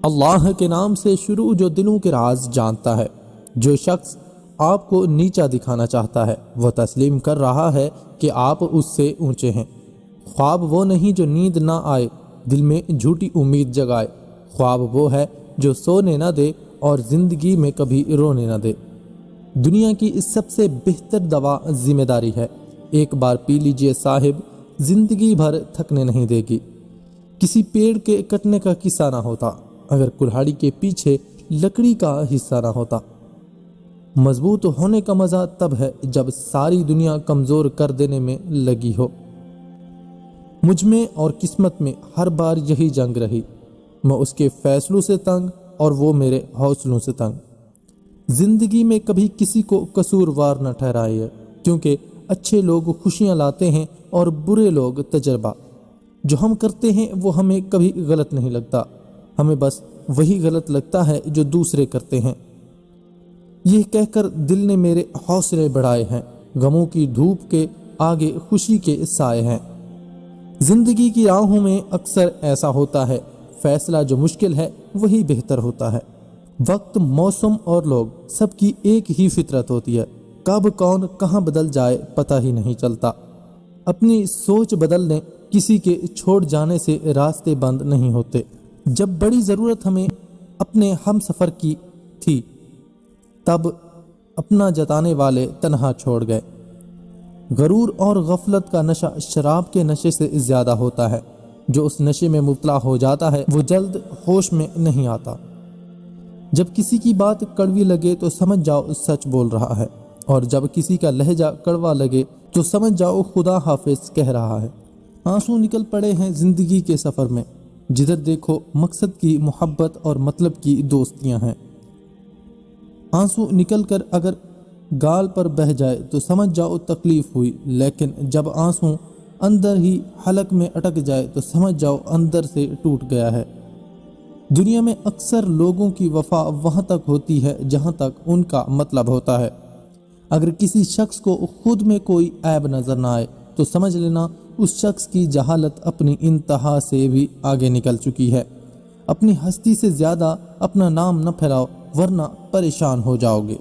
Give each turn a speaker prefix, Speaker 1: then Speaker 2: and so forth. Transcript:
Speaker 1: اللہ کے نام سے شروع جو دلوں کے راز جانتا ہے۔ جو شخص آپ کو نیچا دکھانا چاہتا ہے وہ تسلیم کر رہا ہے کہ آپ اس سے اونچے ہیں۔ خواب وہ نہیں جو نیند نہ آئے، دل میں جھوٹی امید جگائے۔ خواب وہ ہے جو سونے نہ دے اور زندگی میں کبھی رونے نہ دے۔ دنیا کی اس سب سے بہتر دوا ذمہ داری ہے۔ ایک بار پی لیجئے صاحب، زندگی بھر تھکنے نہیں دے گی۔ کسی پیڑ کے کٹنے کا قصہ نہ ہوتا اگر کلہاڑی کے پیچھے لکڑی کا حصہ نہ ہوتا۔ مضبوط ہونے کا مزہ تب ہے جب ساری دنیا کمزور کر دینے میں لگی ہو۔ مجھ میں اور قسمت میں ہر بار یہی جنگ رہی، میں اس کے فیصلوں سے تنگ اور وہ میرے حوصلوں سے تنگ۔ زندگی میں کبھی کسی کو قصوروار نہ ٹھہرائے، کیونکہ اچھے لوگ خوشیاں لاتے ہیں اور برے لوگ تجربہ۔ جو ہم کرتے ہیں وہ ہمیں کبھی غلط نہیں لگتا، ہمیں بس وہی غلط لگتا ہے جو دوسرے کرتے ہیں۔ یہ کہہ کر دل نے میرے حوصلے بڑھائے ہیں، غموں کی دھوپ کے آگے خوشی کے سائے ہیں۔ زندگی کی راہوں میں اکثر ایسا ہوتا ہے، فیصلہ جو مشکل ہے وہی بہتر ہوتا ہے۔ وقت، موسم اور لوگ سب کی ایک ہی فطرت ہوتی ہے، کب کون کہاں بدل جائے پتہ ہی نہیں چلتا۔ اپنی سوچ بدلنے، کسی کے چھوڑ جانے سے راستے بند نہیں ہوتے۔ جب بڑی ضرورت ہمیں اپنے ہم سفر کی تھی تب اپنا جتانے والے تنہا چھوڑ گئے۔ غرور اور غفلت کا نشہ شراب کے نشے سے زیادہ ہوتا ہے۔ جو اس نشے میں مبتلا ہو جاتا ہے وہ جلد ہوش میں نہیں آتا۔ جب کسی کی بات کڑوی لگے تو سمجھ جاؤ سچ بول رہا ہے، اور جب کسی کا لہجہ کڑوا لگے تو سمجھ جاؤ خدا حافظ کہہ رہا ہے۔ آنسو نکل پڑے ہیں زندگی کے سفر میں، جدھر دیکھو مقصد کی محبت اور مطلب کی دوستیاں ہیں۔ آنسو نکل کر اگر گال پر بہہ جائے تو سمجھ جاؤ تکلیف ہوئی، لیکن جب آنسو اندر ہی حلق میں اٹک جائے تو سمجھ جاؤ اندر سے ٹوٹ گیا ہے۔ دنیا میں اکثر لوگوں کی وفا وہاں تک ہوتی ہے جہاں تک ان کا مطلب ہوتا ہے۔ اگر کسی شخص کو خود میں کوئی عیب نظر نہ آئے تو سمجھ لینا اس شخص کی جہالت اپنی انتہا سے بھی آگے نکل چکی ہے۔ اپنی ہستی سے زیادہ اپنا نام نہ پھیلاؤ ورنہ پریشان ہو جاؤ گے۔